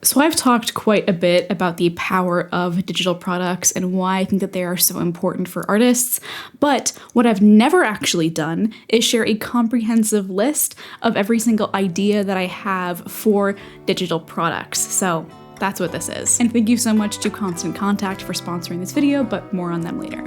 So I've talked quite a bit about the power of digital products and why I think that they are so important for artists, but what I've never actually done is share a comprehensive list of every single idea that I have for digital products. So that's what this is. And thank you so much to Constant Contact for sponsoring this video, but more on them later.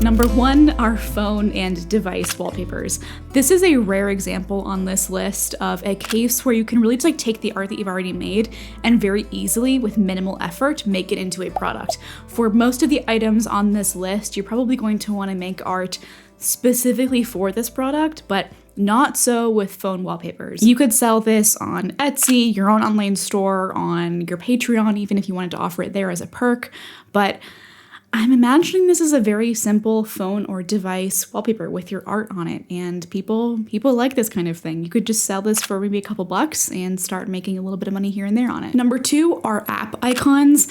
Number 1 are phone and device wallpapers. This is a rare example on this list of a case where you can really just like take the art that you've already made and very easily, with minimal effort, make it into a product. For most of the items on this list, you're probably going to want to make art specifically for this product, but not so with phone wallpapers. You could sell this on Etsy, your own online store, on your Patreon, even if you wanted to offer it there as a perk, but I'm imagining this is a very simple phone or device wallpaper with your art on it, and people like this kind of thing. You could just sell this for maybe a couple bucks and start making a little bit of money here and there on it. Number 2 are app icons.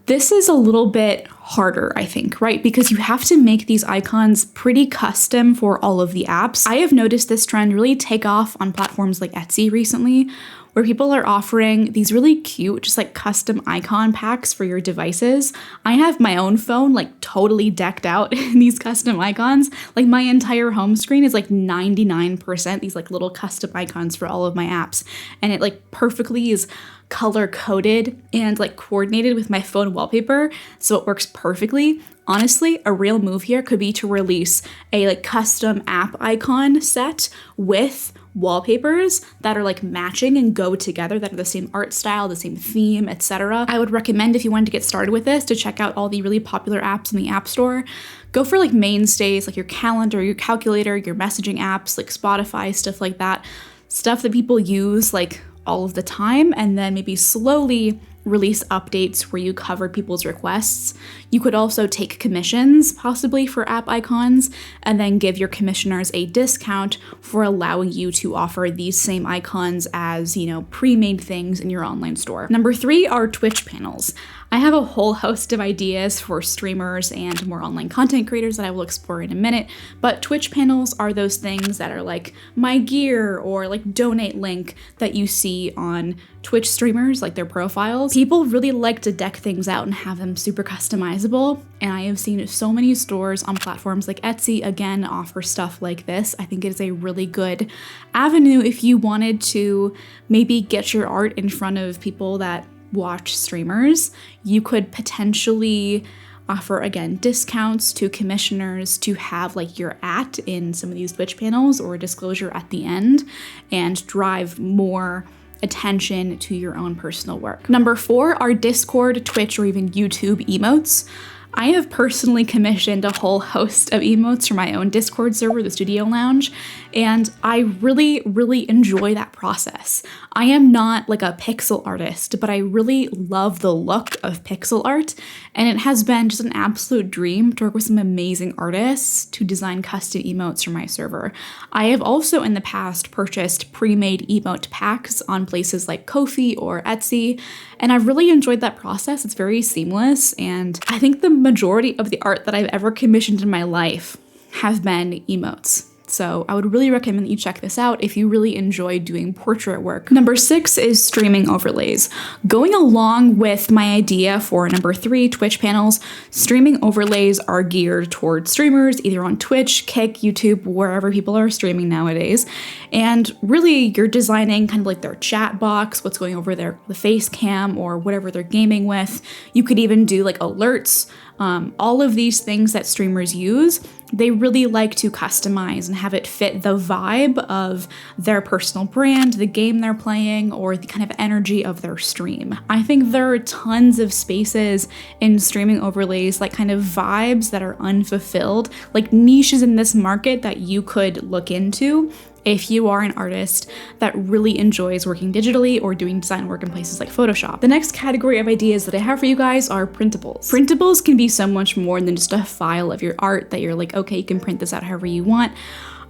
This is a little bit harder, I think, right? Because you have to make these icons pretty custom for all of the apps. I have noticed this trend really take off on platforms like Etsy recently, where people are offering these really cute, just like custom icon packs for your devices. I have my own phone like totally decked out in these custom icons. Like my entire home screen is like 99% these like little custom icons for all of my apps. And it like perfectly is color coded and like coordinated with my phone wallpaper, so it works perfectly. Honestly, a real move here could be to release a like custom app icon set with wallpapers that are like matching and go together, that are the same art style, the same theme, etc. I would recommend, if you wanted to get started with this, to check out all the really popular apps in the App Store. Go for like mainstays like your calendar, your calculator, your messaging apps like Spotify, stuff like that. Stuff that people use like all of the time, and then maybe slowly release updates where you cover people's requests. You could also take commissions, possibly for app icons, and then give your commissioners a discount for allowing you to offer these same icons as, pre-made things in your online store. Number 3 are Twitch panels. I have a whole host of ideas for streamers and more online content creators that I will explore in a minute, but Twitch panels are those things that are like my gear or like donate link that you see on Twitch streamers, like their profiles. People really like to deck things out and have them super customizable, and I have seen so many stores on platforms like Etsy again offer stuff like this. I think it is a really good avenue if you wanted to maybe get your art in front of people that watch streamers. You could potentially offer, again, discounts to commissioners to have like your @ in some of these Twitch panels or a disclosure at the end, and drive more attention to your own personal work. Number 4 are Discord, Twitch, or even YouTube emotes. I have personally commissioned a whole host of emotes for my own Discord server, the Studio Lounge, and I really, really enjoy that process. I am not like a pixel artist, but I really love the look of pixel art, and it has been just an absolute dream to work with some amazing artists to design custom emotes for my server. I have also in the past purchased pre-made emote packs on places like Ko-fi or Etsy, and I've really enjoyed that process. It's very seamless, and I think the majority of the art that I've ever commissioned in my life have been emotes. So I would really recommend that you check this out if you really enjoy doing portrait work. Number 6 is streaming overlays. Going along with my idea for number 3, Twitch panels, streaming overlays are geared towards streamers, either on Twitch, Kick, YouTube, wherever people are streaming nowadays. And really, you're designing kind of like their chat box, what's going over the face cam, or whatever they're gaming with. You could even do like alerts. All of these things that streamers use, they really like to customize and have it fit the vibe of their personal brand, the game they're playing, or the kind of energy of their stream. I think there are tons of spaces in streaming overlays, like kind of vibes that are unfulfilled, like niches in this market that you could look into if you are an artist that really enjoys working digitally or doing design work in places like Photoshop. The next category of ideas that I have for you guys are printables. Printables can be so much more than just a file of your art that you're like, okay, you can print this out however you want.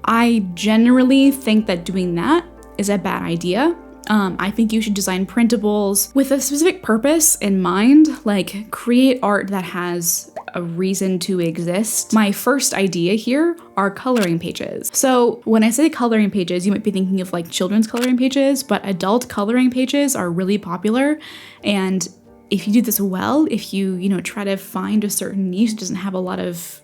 I generally think that doing that is a bad idea. I think you should design printables with a specific purpose in mind, like create art that has a reason to exist. My first idea here are coloring pages. So when I say coloring pages, you might be thinking of like children's coloring pages, but adult coloring pages are really popular. And if you do this well, if you try to find a certain niche that doesn't have a lot of,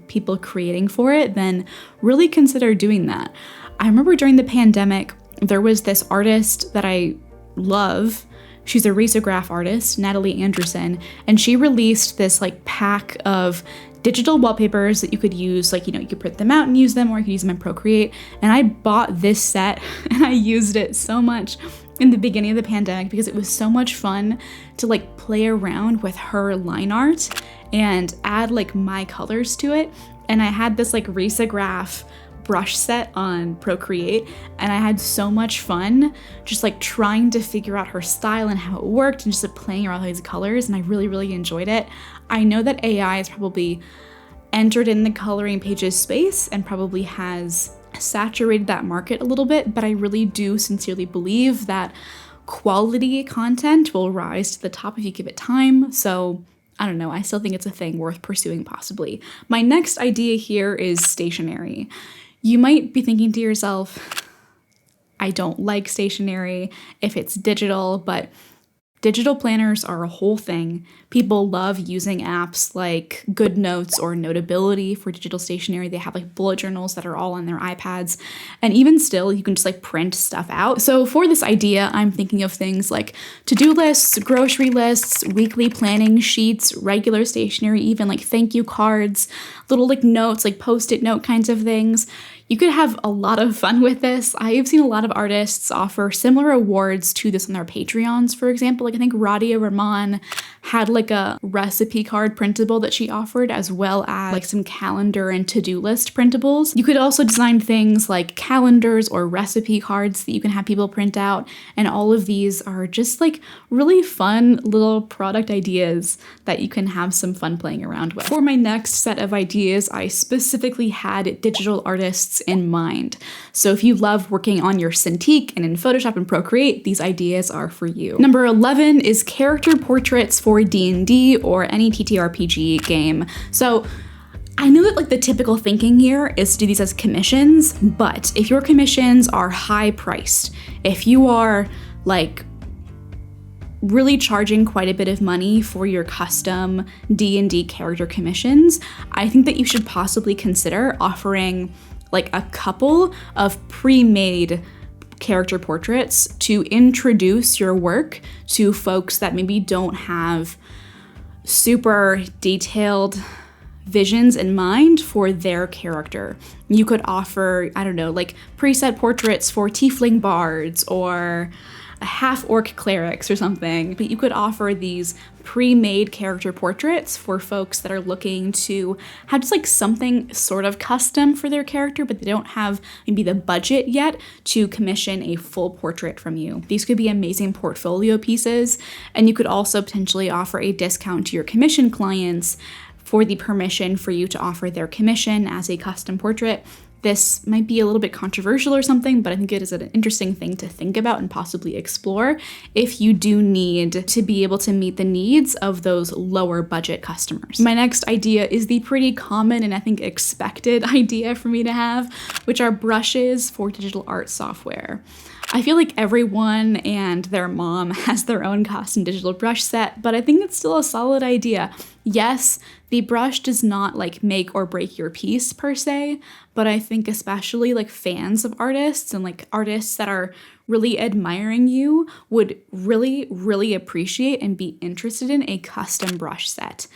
people creating for it, then really consider doing that. I remember during the pandemic, there was this artist that I love. She's a risograph artist, Natalie Anderson, and she released this like pack of digital wallpapers that you could use, like, you could print them out and use them, or you could use them in Procreate. And I bought this set and I used it so much in the beginning of the pandemic because it was so much fun to like play around with her line art and add like my colors to it. And I had this like risograph brush set on Procreate, and I had so much fun just like trying to figure out her style and how it worked and just like playing around with these colors, and I really, really enjoyed it. I know that AI has probably entered in the coloring pages space and probably has saturated that market a little bit, but I really do sincerely believe that quality content will rise to the top if you give it time. So I don't know, I still think it's a thing worth pursuing possibly. My next idea here is stationery. You might be thinking to yourself, I don't like stationery if it's digital, but digital planners are a whole thing. People love using apps like GoodNotes or Notability for digital stationery. They have like bullet journals that are all on their iPads. And even still, you can just like print stuff out. So for this idea, I'm thinking of things like to-do lists, grocery lists, weekly planning sheets, regular stationery, even like thank you cards, little like notes, like post-it note kinds of things. You could have a lot of fun with this. I've seen a lot of artists offer similar awards to this on their Patreons, for example. Like I think Radia Rahman had like a recipe card printable that she offered, as well as like some calendar and to-do list printables. You could also design things like calendars or recipe cards that you can have people print out. And all of these are just like really fun little product ideas that you can have some fun playing around with. For my next set of ideas, I specifically had digital artists in mind. So if you love working on your Cintiq and in Photoshop and Procreate, these ideas are for you. Number 11 is character portraits for D&D or any TTRPG game. So I know that like the typical thinking here is to do these as commissions, but if your commissions are high priced, if you are like really charging quite a bit of money for your custom D&D character commissions, I think that you should possibly consider offering like a couple of pre-made character portraits to introduce your work to folks that maybe don't have super detailed visions in mind for their character. You could offer, I don't know, like preset portraits for tiefling bards or half-orc clerics or something, but you could offer these pre-made character portraits for folks that are looking to have just like something sort of custom for their character, but they don't have maybe the budget yet to commission a full portrait from you. These could be amazing portfolio pieces, and you could also potentially offer a discount to your commission clients for the permission for you to offer their commission as a custom portrait. This might be a little bit controversial or something, but I think it is an interesting thing to think about and possibly explore if you do need to be able to meet the needs of those lower budget customers. My next idea is the pretty common and I think expected idea for me to have, which are brushes for digital art software. I feel like everyone and their mom has their own custom digital brush set, but I think it's still a solid idea. Yes, the brush does not like make or break your piece per se, but I think especially like fans of artists and like artists that are really admiring you would really, really appreciate and be interested in a custom brush set,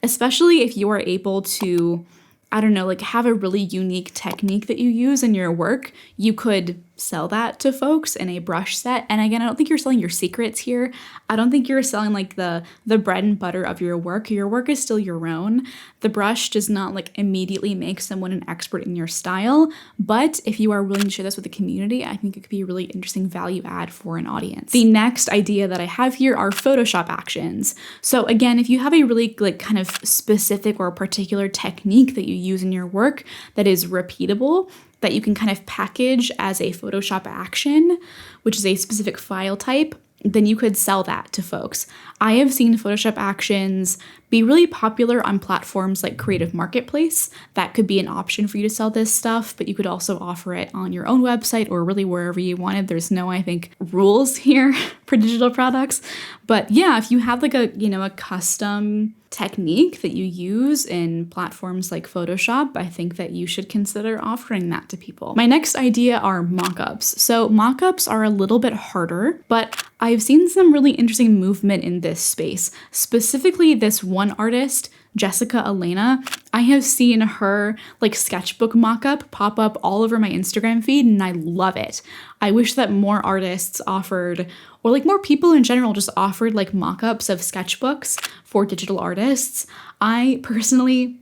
especially if you are able to, I don't know, like have a really unique technique that you use in your work. You could sell that to folks in a brush set. And again, I don't think you're selling your secrets here. I don't think you're selling like the bread and butter of your work. Your work is still your own. The brush does not like immediately make someone an expert in your style. But if you are willing to share this with the community, I think it could be a really interesting value add for an audience. The next idea that I have here are Photoshop actions. So again, if you have a really like kind of specific or particular technique that you use in your work that is repeatable, that you can kind of package as a Photoshop action, which is a specific file type, then you could sell that to folks. I have seen Photoshop actions be really popular on platforms like Creative Marketplace. That could be an option for you to sell this stuff, but you could also offer it on your own website or really wherever you wanted. There's no, I think, rules here for digital products. But yeah, if you have like a custom technique that you use in platforms like Photoshop, I think that you should consider offering that to people. My next idea are mockups. So mockups are a little bit harder, but I've seen some really interesting movement in this space. Specifically, this one artist, Jessica Elena, I have seen her like sketchbook mockup pop up all over my Instagram feed, and I love it. I wish that more artists offered, or like more people in general just offered like mockups of sketchbooks for digital artists. I personally,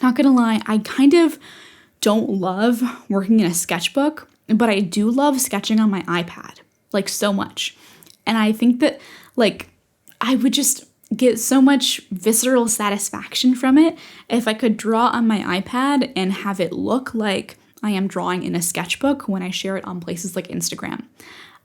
not gonna lie, I kind of don't love working in a sketchbook, but I do love sketching on my iPad, like so much. And I think that like I would just get so much visceral satisfaction from it if I could draw on my iPad and have it look like I am drawing in a sketchbook when I share it on places like Instagram.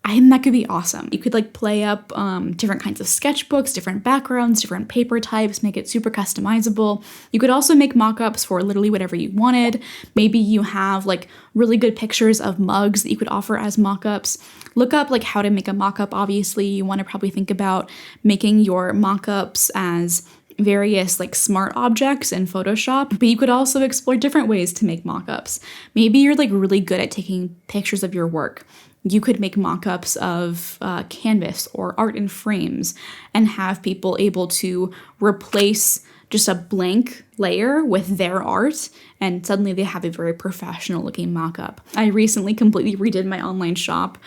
I think that could be awesome. You could like play up different kinds of sketchbooks, different backgrounds, different paper types, make it super customizable. You could also make mockups for literally whatever you wanted. Maybe you have like really good pictures of mugs that you could offer as mockups. Look up like how to make a mockup. Obviously, you want to probably think about making your mockups as various like smart objects in Photoshop, but you could also explore different ways to make mockups. Maybe you're like really good at taking pictures of your work. You could make mockups of canvas or art in frames and have people able to replace just a blank layer with their art, and suddenly they have a very professional looking mockup. I recently completely redid my online shop,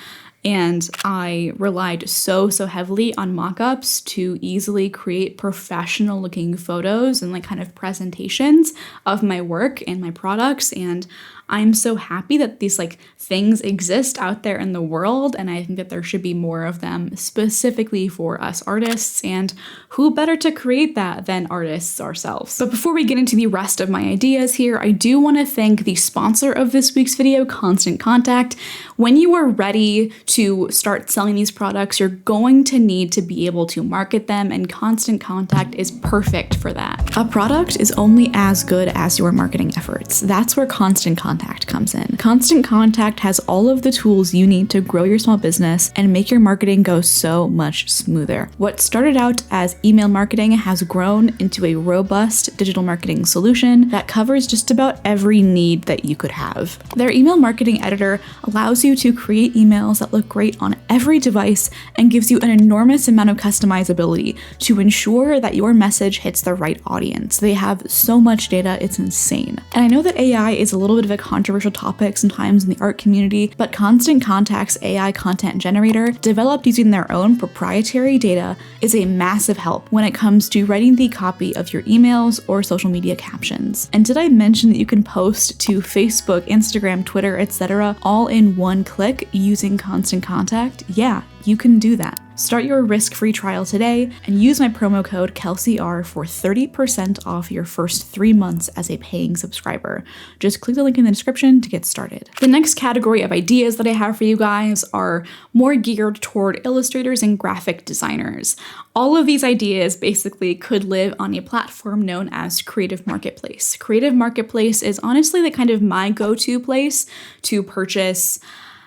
and I relied so heavily on mockups to easily create professional looking photos and like kind of presentations of my work and my products. And I'm so happy that these like things exist out there in the world, and I think that there should be more of them specifically for us artists, and who better to create that than artists ourselves. But before we get into the rest of my ideas here, I do want to thank the sponsor of this week's video, Constant Contact. When you are ready to start selling these products, you're going to need to be able to market them, and Constant Contact is perfect for that. A product is only as good as your marketing efforts. That's where Constant Contact comes in. Constant Contact has all of the tools you need to grow your small business and make your marketing go so much smoother. What started out as email marketing has grown into a robust digital marketing solution that covers just about every need that you could have. Their email marketing editor allows you to create emails that look great on every device and gives you an enormous amount of customizability to ensure that your message hits the right audience. They have so much data, it's insane. And I know that AI is a little bit of a controversial topic sometimes in the art community, but Constant Contact's AI content generator, developed using their own proprietary data, is a massive help when it comes to writing the copy of your emails or social media captions. And did I mention that you can post to Facebook, Instagram, Twitter, etc., all in one click using Constant Contact? Yeah, you can do that. Start your risk-free trial today and use my promo code KelseyR for 30% off your first 3 months as a paying subscriber. Just click the link in the description to get started. The next category of ideas that I have for you guys are more geared toward illustrators and graphic designers. All of these ideas basically could live on a platform known as Creative Marketplace. Creative Marketplace is honestly the kind of my go-to place to purchase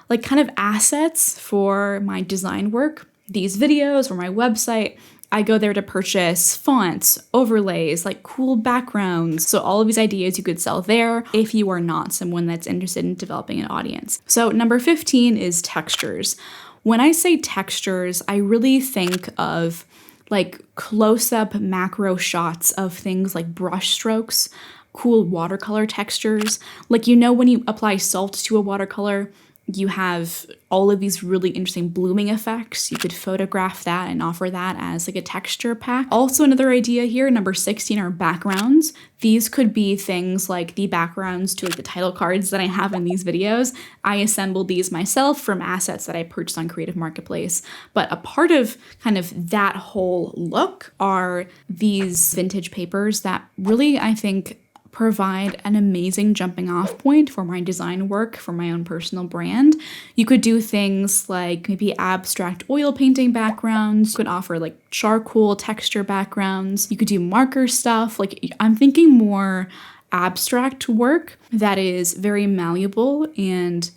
like kind of assets for my design work. These videos or my website, I go there to purchase fonts, overlays, like cool backgrounds. So all of these ideas you could sell there if you are not someone that's interested in developing an audience. So number 15 is textures. When I say textures, I really think of like close-up macro shots of things like brush strokes, cool watercolor textures. Like, you know, when you apply salt to a watercolor, you have all of these really interesting blooming effects. You could photograph that and offer that as like a texture pack. Also, another idea here, number 16, are backgrounds. These could be things like the backgrounds to like the title cards that I have in these videos. I assembled these myself from assets that I purchased on Creative Marketplace. But a part of kind of that whole look are these vintage papers that really, I think, provide an amazing jumping off point for my design work for my own personal brand. You could do things like maybe abstract oil painting backgrounds. You could offer like charcoal texture backgrounds. You could do marker stuff. Like I'm thinking more abstract work that is very malleable and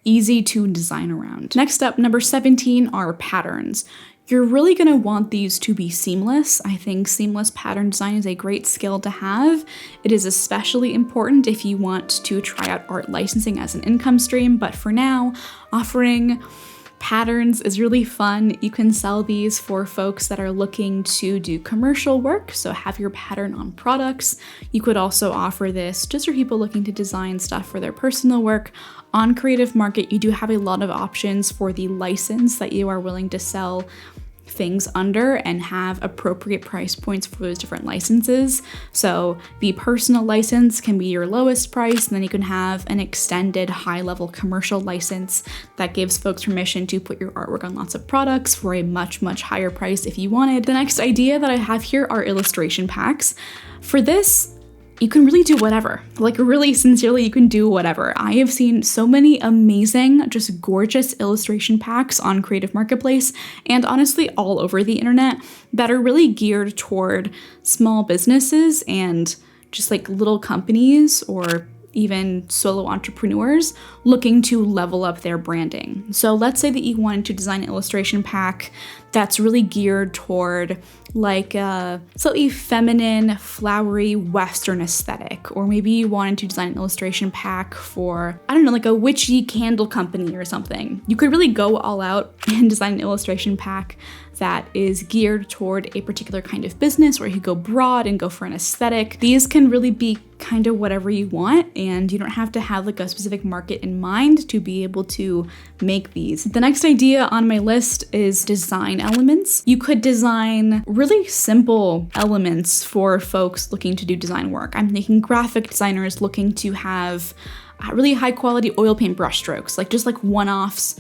easy to design around. Next up, number 17 are patterns. You're really going to want these to be seamless. I think seamless pattern design is a great skill to have. It is especially important if you want to try out art licensing as an income stream, but for now, offering patterns is really fun. You can sell these for folks that are looking to do commercial work, so have your pattern on products. You could also offer this just for people looking to design stuff for their personal work. On Creative Market, you do have a lot of options for the license that you are willing to sell things under and have appropriate price points for those different licenses. So the personal license can be your lowest price, and then you can have an extended high-level commercial license that gives folks permission to put your artwork on lots of products for a much, much higher price if you wanted. The next idea that I have here are illustration packs. For this, you can really do whatever. Like really sincerely, you can do whatever. I have seen so many amazing, just gorgeous illustration packs on Creative Marketplace and honestly all over the internet that are really geared toward small businesses and just like little companies or even solo entrepreneurs looking to level up their branding. So let's say that you wanted to design an illustration pack that's really geared toward like a slightly feminine, flowery, Western aesthetic. Or maybe you wanted to design an illustration pack for, I don't know, like a witchy candle company or something. You could really go all out and design an illustration pack that is geared toward a particular kind of business, or you could go broad and go for an aesthetic. These can really be kind of whatever you want, and you don't have to have like a specific market in mind to be able to make these. The next idea on my list is design elements. You could design really simple elements for folks looking to do design work. I'm thinking graphic designers looking to have really high quality oil paint brush strokes, like just like one-off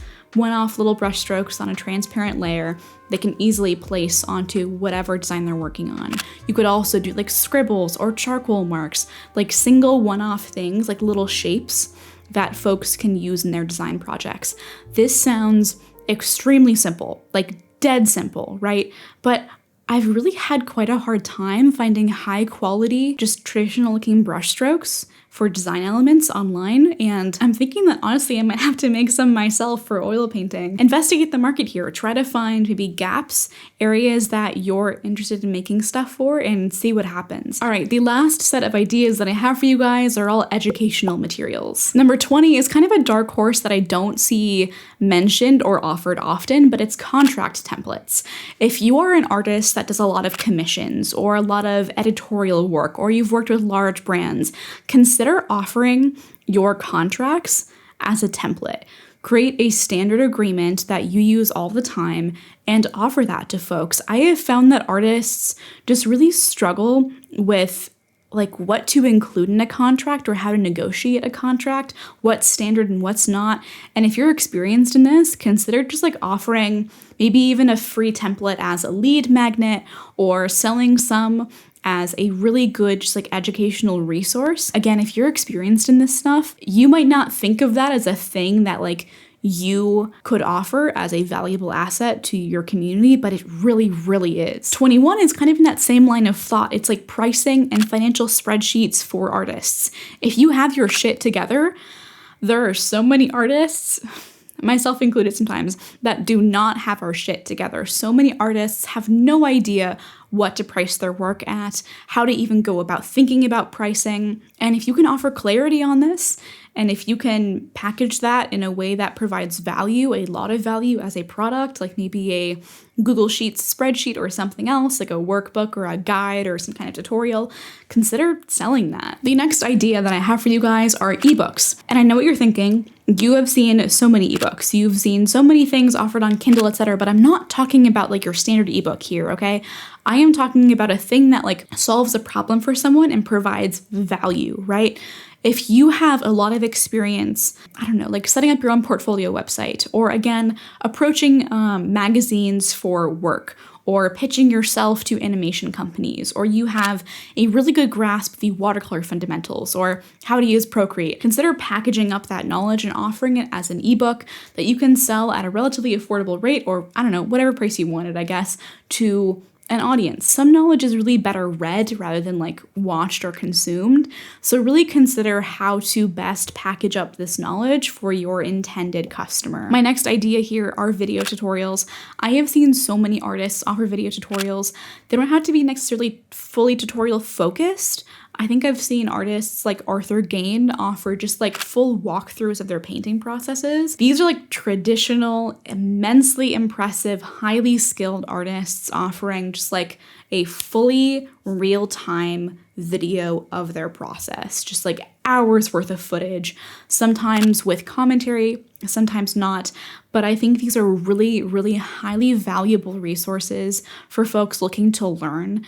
little brush strokes on a transparent layer they can easily place onto whatever design they're working on. You could also do like scribbles or charcoal marks, like single one-off things, like little shapes that folks can use in their design projects. This sounds extremely simple, like dead simple, right? But I've really had quite a hard time finding high quality, just traditional looking brush strokes for design elements online, and I'm thinking that honestly I might have to make some myself for oil painting. Investigate the market here, try to find maybe gaps, areas that you're interested in making stuff for, and see what happens. All right, the last set of ideas that I have for you guys are all educational materials. Number 20 is kind of a dark horse that I don't see mentioned or offered often, but it's contract templates. If you are an artist that does a lot of commissions or a lot of editorial work, or you've worked with large brands, consider offering your contracts as a template. Create a standard agreement that you use all the time and offer that to folks. I have found that artists just really struggle with like what to include in a contract or how to negotiate a contract, what's standard and what's not. And if you're experienced in this, consider just like offering maybe even a free template as a lead magnet or selling some as a really good just like educational resource. Again, if you're experienced in this stuff, you might not think of that as a thing that like you could offer as a valuable asset to your community, but it really, really is. 21 is kind of in that same line of thought. It's like pricing and financial spreadsheets for artists. If you have your shit together, there are so many artists, myself included sometimes, that do not have our shit together. So many artists have no idea what to price their work at, how to even go about thinking about pricing. And if you can offer clarity on this, and if you can package that in a way that provides value, a lot of value as a product, like maybe a Google Sheets spreadsheet or something else, like a workbook or a guide or some kind of tutorial, consider selling that. The next idea that I have for you guys are ebooks. And I know what you're thinking. You have seen so many ebooks. You've seen so many things offered on Kindle, etc., but I'm not talking about like your standard ebook here, okay? I am talking about a thing that like solves a problem for someone and provides value, right? If you have a lot of experience, I don't know, like setting up your own portfolio website, or again, approaching magazines for work, or pitching yourself to animation companies, or you have a really good grasp of the watercolor fundamentals or how to use Procreate. Consider packaging up that knowledge and offering it as an ebook that you can sell at a relatively affordable rate, or I don't know, whatever price you wanted, I guess, to an audience. Some knowledge is really better read rather than like watched or consumed. So really consider how to best package up this knowledge for your intended customer. My next idea here are video tutorials. I have seen so many artists offer video tutorials. They don't have to be necessarily fully tutorial focused. I think I've seen artists like Arthur Gain offer just like full walkthroughs of their painting processes. These are like traditional, immensely impressive, highly skilled artists offering just like a fully real-time video of their process, just like hours worth of footage, sometimes with commentary, sometimes not. But I think these are really, really highly valuable resources for folks looking to learn.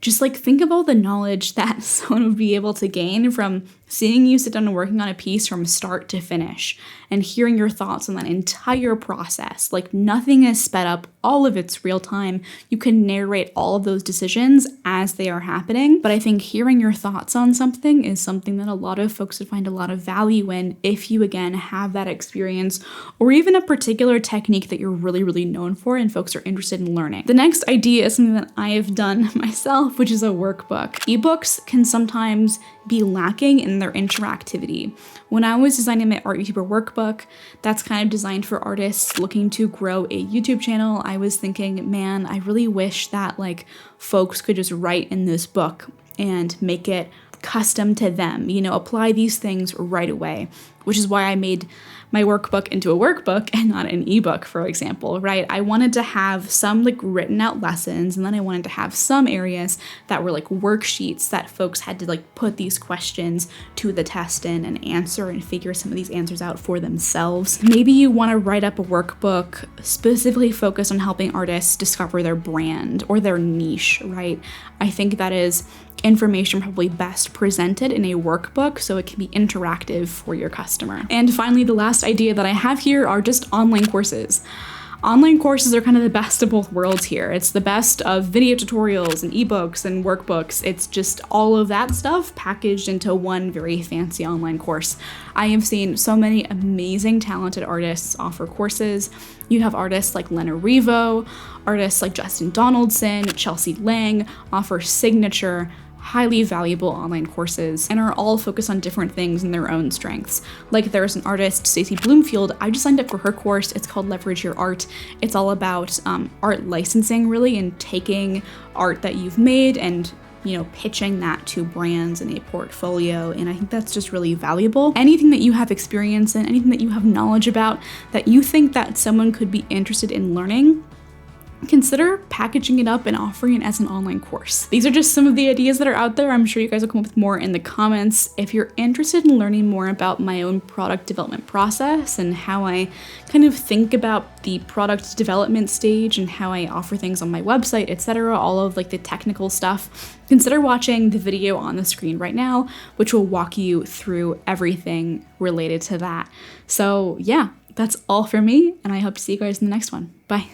Just like think of all the knowledge that someone would be able to gain from seeing you sit down and working on a piece from start to finish and hearing your thoughts on that entire process. Like nothing is sped up, all of it's real time. You can narrate all of those decisions as they are happening. But I think hearing your thoughts on something is something that a lot of folks would find a lot of value in if you, again, have that experience or even a particular technique that you're really, really known for and folks are interested in learning. The next idea is something that I have done myself, which is a workbook. Ebooks can sometimes be lacking in their interactivity. When I was designing my art YouTuber workbook, that's kind of designed for artists looking to grow a YouTube channel, I was thinking, man, I really wish that like folks could just write in this book and make it custom to them, you know, apply these things right away, which is why I made my workbook into a workbook and not an ebook, for example, right? I wanted to have some like written out lessons, and then I wanted to have some areas that were like worksheets that folks had to like put these questions to the test in and answer and figure some of these answers out for themselves. Maybe you want to write up a workbook specifically focused on helping artists discover their brand or their niche, right? I think that is information probably best presented in a workbook so it can be interactive for your customer. And finally, the last idea that I have here are just online courses. Online courses are kind of the best of both worlds here. It's the best of video tutorials and ebooks and workbooks. It's just all of that stuff packaged into one very fancy online course. I have seen so many amazing, talented artists offer courses. You have artists like Lena Revo, artists like Justin Donaldson, Chelsea Lang offer signature, highly valuable online courses and are all focused on different things and their own strengths. Like there's an artist, Stacey Bloomfield, I just signed up for her course. It's called Leverage Your Art. It's all about art licensing really, and taking art that you've made and pitching that to brands in a portfolio. And I think that's just really valuable. Anything that you have experience in, anything that you have knowledge about that you think that someone could be interested in learning, consider packaging it up and offering it as an online course. These are just some of the ideas that are out there. I'm sure you guys will come up with more in the comments. If you're interested in learning more about my own product development process and how I kind of think about the product development stage and how I offer things on my website, etc., all of like the technical stuff, consider watching the video on the screen right now, which will walk you through everything related to that. So yeah, that's all for me, and I hope to see you guys in the next one. Bye.